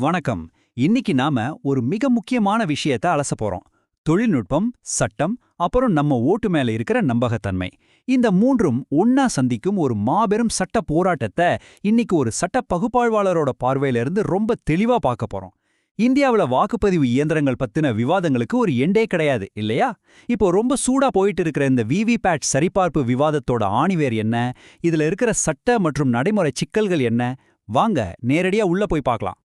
வணக்கம். இன்னைக்கு நாம ஒரு மிக முக்கியமான விஷயத்த அலசப் போறோம். தொழில்நுட்பம், சட்டம், அப்புறம் நம்ம ஓட்டு மேல இருக்கிற நம்பகத்தன்மை. இந்த மூன்றும் ஒன்னா சந்திக்கும் ஒரு மாபெரும் சட்ட போராட்டத்த இன்னைக்கு ஒரு சட்ட பகுப்பாய்வாளரோட பார்வையில இருந்து ரொம்ப தெளிவா பார்க்க போறோம். இந்தியாவுல வாக்குப்பதிவு இயந்திரங்கள் பத்தின விவாதங்களுக்கு ஒரு எண்டே கிடையாது, இல்லையா? இப்போ ரொம்ப சூடா போயிட்டு இருக்கிற இந்த விவிபேட் சரிபார்ப்பு விவாதத்தோட ஆணிவேர் என்ன? இதுல இருக்கிற சட்ட மற்றும் நடைமுறை சிக்கல்கள் என்ன? வாங்க நேரடியா உள்ள போய் பார்க்கலாம்.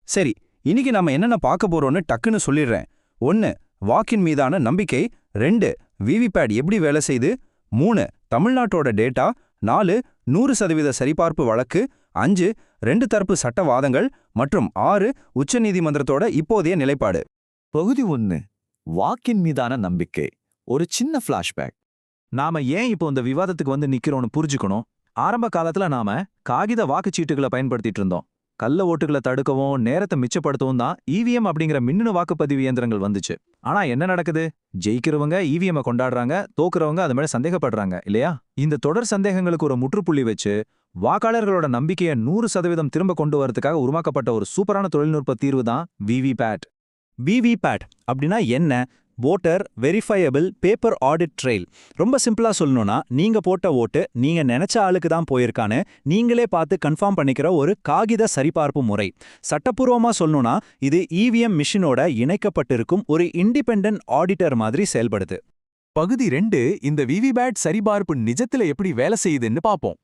சரி, இன்னைக்கு நாம என்னென்ன பார்க்க போறோம்னு டக்குன்னு சொல்லிடுறேன். 1. வாக்கின் மீதான நம்பிக்கை. 2. விவிபேட் எப்படி வேலை செய்யுது. 3. தமிழ்நாட்டோட டேட்டா. 4. 100% சரிபார்ப்பு வழக்கு. 5. 2 தரப்பு சட்டவாதங்கள். மற்றும் 6. உச்சநீதிமன்றத்தோட இப்போதைய நிலைப்பாடு. பகுதி 1. வாக்கின் மீதான நம்பிக்கை. ஒரு சின்ன ஃபிளாஷ்பேக். நாம ஏன் இப்போ இந்த விவாதத்துக்கு வந்து நிக்கிறோம்னு புரிஞ்சுக்கணும். ஆரம்ப காலத்துல நாம காகித வாக்குச்சீட்டுகளை பயன்படுத்திட்டு இருந்தோம். கள்ள ஓட்டுகளை தடுக்கவும் நேரத்தை மிச்சப்படுத்தவும் தான் இவிஎம் அப்படிங்கிற மின்னணு வாக்குப்பதிவு இயந்திரங்கள் வந்துச்சு. ஆனா என்ன நடக்குது? ஜெயிக்கிறவங்க இவிஎம் கொண்டாடுறாங்க, தோக்குறவங்க அது மேல சந்தேகப்படுறாங்க, இல்லையா? இந்த தொடர் சந்தேகங்களுக்கு ஒரு முற்றுப்புள்ளி வச்சு வாக்காளர்களோட நம்பிக்கையை 100% திரும்ப கொண்டு வரதுக்காக உருவாக்கப்பட்ட ஒரு சூப்பரான தொழில்நுட்ப தீர்வு தான் விவிபேட். விவிபேட் அப்படின்னா என்ன? Voter verifiable paper audit trail. ரொம்ப சிம்பிளா சொல்லணும்னா, நீங்க போட்ட ஓட்டு நீங்க நினைச்ச ஆளுக்கு தான் போயிருக்கான்னு நீங்களே பார்த்து கன்ஃபார்ம் பண்ணிக்கிற ஒரு காகித சரிபார்ப்பு முறை. சட்டப்பூர்வமா சொல்லணும்னா, இது இவிஎம் மிஷினோட இணைக்கப்பட்டிருக்கும் ஒரு இண்டிபெண்டன்ட் ஆடிட்டர் மாதிரி செயல்படுது. பகுதி 2 இந்த விவிபேட் சரிபார்ப்பு நிஜத்துல எப்படி வேலை செய்யுதுன்னு பாப்போம்.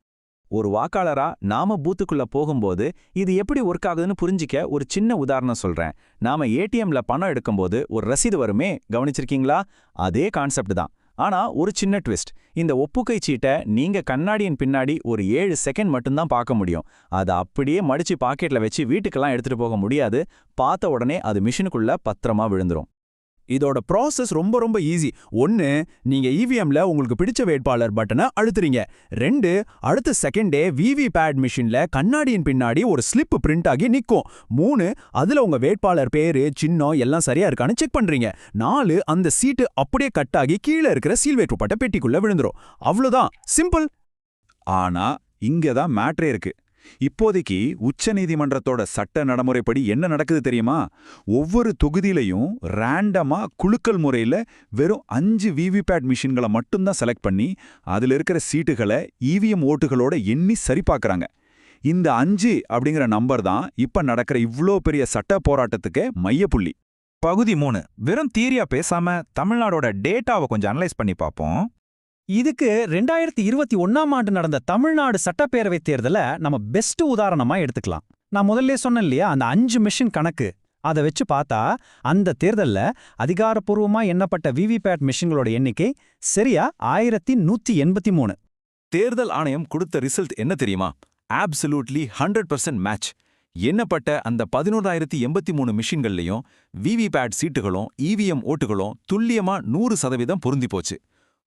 ஒரு வாக்காளரா நாம பூத்துக்குள்ள போகும்போது இது எப்படி ஒர்க் ஆகுதுன்னு புரிஞ்சிக்க ஒரு சின்ன உதாரணம் சொல்றேன். நாம ஏடிஎம்ல பணம் எடுக்கும்போது ஒரு ரசீது வருமே, கவனிச்சிருக்கீங்களா? அதே கான்செப்ட் தான். ஆனா ஒரு சின்ன ட்விஸ்ட். இந்த ஒப்புகை சீட்டை நீங்க கண்ணாடியின் பின்னாடி ஒரு 7 செகண்ட் மட்டும்தான் பார்க்க முடியும். அதை அப்படியே மடிச்சு பாக்கெட்ல வச்சு வீட்டுக்கெல்லாம் எடுத்துட்டு போக முடியாது. பார்த்த உடனே அது மிஷினுக்குள்ள பத்திரமா விழுந்துரும். இதோட ப்ராசஸ் ரொம்ப ஈஸி. 1. நீங்க இவிஎம்ல உங்களுக்கு பிடிச்ச வேட்பாளர் பட்டனை அழுத்துறீங்க. 2. அடுத்த செகண்டே விவிபேட் மிஷின்ல கண்ணாடியின் பின்னாடி ஒரு ஸ்லிப் பிரிண்ட் ஆகி நிக்கும். 3. அதுல உங்க வேட்பாளர் பேரு, சின்னம் எல்லாம் சரியா இருக்கான்னு செக் பண்றீங்க. 4. அந்த சீட்டு அப்படியே கட் ஆகி கீழே இருக்கிற சீல் வேட்புப்பட்ட பெட்டிக்குள்ள விழுந்துரும். அவ்வளவுதான், சிம்பிள். ஆனா இங்கதான் மேட்ரே இருக்கு. இப்போதைக்கு உச்சநீதிமன்றத்தோட சட்ட நடைமுறைப்படி என்ன நடக்குது தெரியுமா? ஒவ்வொரு தொகுதியிலையும் ரேண்டமா குலுக்கல் முறையில வெறும் 5 விவிபேட் மிஷின்களை மட்டும்தான் செலக்ட் பண்ணி அதுல இருக்கிற சீட்டுகளை இவிஎம் ஓட்டுகளோட எண்ணி சரிபார்க்கறாங்க. இந்த 5 அப்படிங்கிற நம்பர் தான் இப்ப நடக்கிற இவ்ளோ பெரிய சட்ட போராட்டத்துக்கு மையப்புள்ளி. பகுதி 3. வெறும் தியரியா பேசாம தமிழ்நாடோட டேட்டாவை கொஞ்சம் அனலைஸ் பண்ணி பார்ப்போம். இதுக்கு 2021ஆம் ஆண்டு நடந்த தமிழ்நாடு சட்டப்பேரவைத் தேர்தலை நம்ம பெஸ்ட் உதாரணமா எடுத்துக்கலாம். நான் முதல்ல சொன்னேன் இல்லையா, அந்த 5 மிஷின் கணக்கு. அதை வச்சு பார்த்தா அந்த தேர்தல்ல அதிகாரப்பூர்வமா எண்ணப்பட்ட விவிபேட் மிஷின்களோட எண்ணிக்கை சரியா 1183. தேர்தல் ஆணையம் கொடுத்த ரிசல்ட் என்ன தெரியுமா? Absolutely 100% match. எண்ணப்பட்ட அந்த 11,083 மிஷின்கள்லையும் விவிபேட் சீட்டுகளும் இவிஎம் ஓட்டுகளும் துல்லியமா 100% பொருந்தி போச்சு.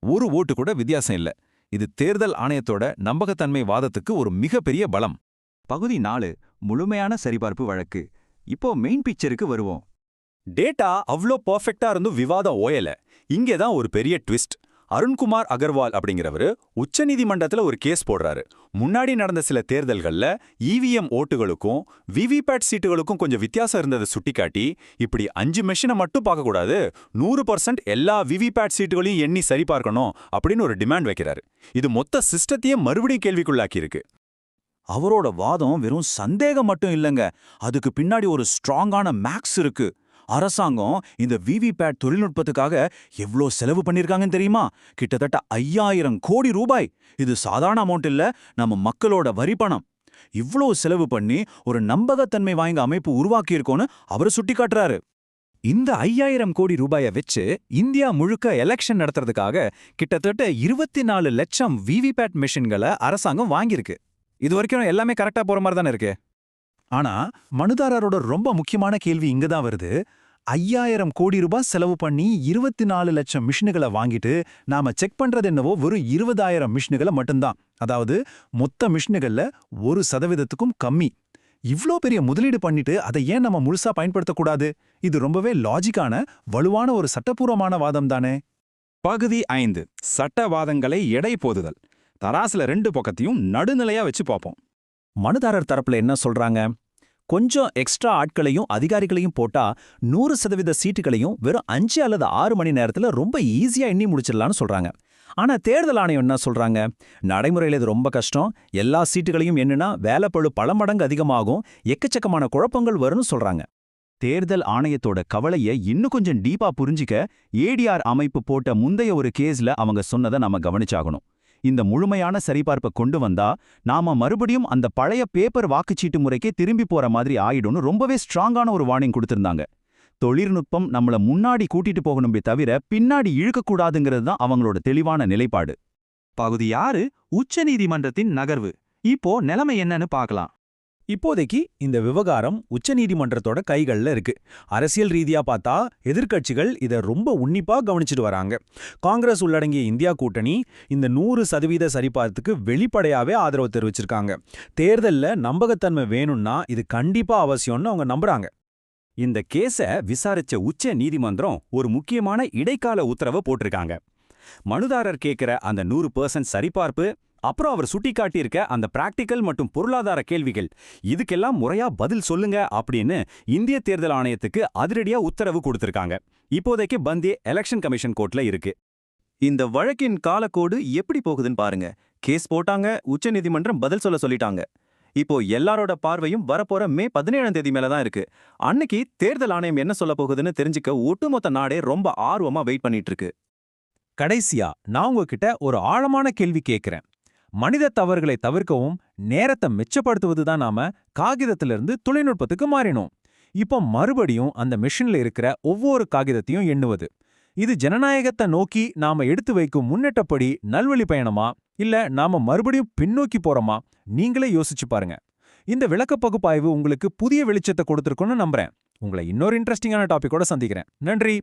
ஒரு ஓட்டு கூட வித்தியாசம் இல்ல. இது தேர்தல் ஆணையத்தோட நம்பகத்தன்மை வாதத்துக்கு ஒரு மிகப்பெரிய பலம். பகுதி 4. முழுமையான சரிபார்ப்பு வழக்கு. இப்போ மெயின் பிக்சருக்கு வருவோம். டேட்டா அவ்ளோ பர்ஃபெக்ட்டா இருந்தும் விவாதம் ஓயல. இங்கேதான் ஒரு பெரிய ட்விஸ்ட். அருண்குமார் அகர்வால் அப்படிங்கிறவரு உச்சநீதிமன்றத்துல ஒரு கேஸ் போடுறாரு. முன்னாடி நடந்த சில தேர்தல்கள்ல இவிஎம் ஓட்டுகளுக்கும் விவிபேட் சீட்டுகளுக்கும் கொஞ்சம் வித்தியாசம் இருந்ததை சுட்டிக்காட்டி, இப்படி 5 மெஷினை மட்டும் பார்க்கக்கூடாது, 100% எல்லா விவிபேட் சீட்டுகளையும் எண்ணி சரிபார்க்கணும் அப்படின்னு ஒரு டிமாண்ட் வைக்கிறாரு. இது மொத்த சிஸ்டத்தையே மறுபடியும் கேள்விக்குள்ளாக்கியிருக்கு. அவரோட வாதம் வெறும் சந்தேகம் மட்டும் இல்லைங்க, அதுக்கு பின்னாடி ஒரு ஸ்ட்ராங்கான மேக்ஸ் இருக்கு. அரசாங்கம் இந்த விவிபேட் தொழில்நுட்பத்துக்காக எவ்வளோ செலவு பண்ணிருக்காங்கன்னு தெரியுமா? கிட்டத்தட்ட 5000 கோடி ரூபாய். இது சாதாரண அமௌண்ட் இல்ல, நம்ம மக்களோட வரி பணம். இவ்ளோ செலவு பண்ணி ஒரு நம்பகத்தன்மை வாய்ந்த அமைப்பு உருவாக்கியிருக்கோன்னு அவர் சுட்டிக்காட்டுறாரு. இந்த 5000 கோடி ரூபாயை வச்சு இந்தியா முழுக்க எலெக்ஷன் நடத்துறதுக்காக கிட்டத்தட்ட 24 லட்சம் விவிபேட் மிஷின்களை அரசாங்கம் வாங்கியிருக்கு. இது வரைக்கும் எல்லாமே கரெக்டா போற மாதிரி தானே இருக்கு. ஆனா மனுதாரரோட ரொம்ப முக்கியமான கேள்வி இங்கதான் வருது. 5000 கோடி ரூபாய் செலவு பண்ணி 24 லட்சம் மிஷின்களை வாங்கிட்டு நாம செக் பண்றது என்னவோ வெறும் 20,000 மிஷின்களை மட்டும்தான். அதாவது மொத்த மிஷின்கள்ல 1%க்கும் கம்மி. இவ்ளோ பெரிய முதலீடு பண்ணிட்டு அதை ஏன் நம்ம முழுசா பயன்படுத்தக்கூடாது? இது ரொம்பவே லாஜிக்கான வலுவான ஒரு சட்டப்பூர்வமான வாதம் தானே. பகுதி 5. சட்டவாதங்களை எடை போதுதல். தராசுல 2 பக்கத்தையும் நடுநிலையா வச்சு பார்ப்போம். மனுதாரர் தரப்புல என்ன சொல்றாங்க? கொஞ்சம் எக்ஸ்ட்ரா ஆட்களையும் அதிகாரிகளையும் போட்டா 100% சீட்டுகளையும் வெறும் 5 அல்லது 6 மணி நேரத்துல ரொம்ப ஈஸியா எண்ணி முடிச்சிடலாம்னு சொல்றாங்க. ஆனா தேர்தல் ஆணையம் என்ன சொல்றாங்க? நடைமுறையில இது ரொம்ப கஷ்டம், எல்லா சீட்டுகளையும் எண்ணுனா வேலைப்பளு பல மடங்கு அதிகமாகும், எக்கச்சக்கமான குழப்பங்கள் வரும்னு சொல்றாங்க. தேர்தல் ஆணையத்தோட கவலைய இன்னும் கொஞ்சம் டீப்பா புரிஞ்சிக்க ஏடிஆர் அமைப்பு போட்ட முந்தைய ஒரு கேஸ்ல அவங்க சொன்னதை நாம கவனிச்சாகணும். இந்த முழுமையான சரிபார்ப்பை கொண்டு வந்தா நாம மறுபடியும் அந்த பழைய பேப்பர் வாக்குச்சீட்டு முறைக்கே திரும்பி போற மாதிரி ஆயிடும்னு ரொம்பவே ஸ்ட்ராங்கான ஒரு வார்னிங் கொடுத்திருந்தாங்க. தொழில்நுட்பம் நம்மள முன்னாடி கூட்டிட்டு போகணுமே தவிர பின்னாடி இழுக்கக்கூடாதுங்கிறது தான் அவங்களோட தெளிவான நிலைப்பாடு. பகுதி 6 உச்சநீதிமன்றத்தின் நகர்வு. இப்போ நிலைமை என்னன்னு பார்க்கலாம். இப்போதைக்கு இந்த விவகாரம் உச்சநீதிமன்றத்தோட கைகள்ல இருக்கு. அரசியல் ரீதியா பார்த்தா எதிர்க்கட்சிகள் இதை ரொம்ப உன்னிப்பா கவனிச்சுட்டு வராங்க. காங்கிரஸ் உள்ளடங்கிய இந்தியா கூட்டணி இந்த 100% சரிபார்த்துக்கு வெளிப்படையாவே ஆதரவு தெரிவிச்சிருக்காங்க. தேர்தல்ல நம்பகத்தன்மை வேணும்னா இது கண்டிப்பா அவசியம்னு அவங்க நம்புறாங்க. இந்த கேஸ விசாரிச்ச உச்ச நீதிமன்றம் ஒரு முக்கியமான இடைக்கால உத்தரவு போட்டிருக்காங்க. மனுதாரர் கேட்கிற அந்த 100% சரிபார்ப்பு, அப்புறம் அவர் சுட்டிக்காட்டியிருக்க அந்த பிராக்டிக்கல் மற்றும் பொருளாதார கேள்விகள், இதுக்கெல்லாம் முறையா பதில் சொல்லுங்க அப்படின்னு இந்திய தேர்தல் ஆணையத்துக்கு அதிரடியா உத்தரவு கொடுத்திருக்காங்க. இப்போதைக்கு பந்தி எலெக்ஷன் கமிஷன் கோர்ட்ல இருக்கு. இந்த வழக்கின் காலக்கோடு எப்படி போகுதுன்னு பாருங்க. கேஸ் போட்டாங்க, உச்சநீதிமன்றம் பதில் சொல்லிட்டாங்க. இப்போ எல்லாரோட பார்வையும் வரப்போற மே 17ஆம் தேதி மேல தான் இருக்கு. அன்னைக்கு தேர்தல் ஆணையம் என்ன சொல்ல போகுதுன்னு தெரிஞ்சுக்க ஒட்டுமொத்த நாடே ரொம்ப ஆர்வமா வெயிட் பண்ணிட்டு இருக்கு. கடைசியா நான் உங்ககிட்ட ஒரு ஆழமான கேள்வி கேட்கிறேன். மனித தவறுகளை தவிர்க்கவும் நேரத்தை மிச்சப்படுத்துவதுதான் நாம காகிதத்திலிருந்து தொழில்நுட்பத்துக்கு மாறினோம். இப்போ மறுபடியும் அந்த மெஷின்ல இருக்கிற ஒவ்வொரு காகிதத்தையும் எண்ணுவது, இது ஜனநாயகத்தை நோக்கி நாம எடுத்து வைக்கும் முன்னேற்றப்படி நல்வழி பயணமா, இல்ல நாம மறுபடியும் பின்னோக்கி போறோமா? நீங்களே யோசிச்சு பாருங்க. இந்த விளக்க பகுப்பாய்வு உங்களுக்கு புதிய வெளிச்சத்தை கொடுத்திருக்கும்னு நம்புறேன். உங்களை இன்னொரு இன்ட்ரெஸ்டிங்கான டாபிக்கோட சந்திக்கிறேன். நன்றி.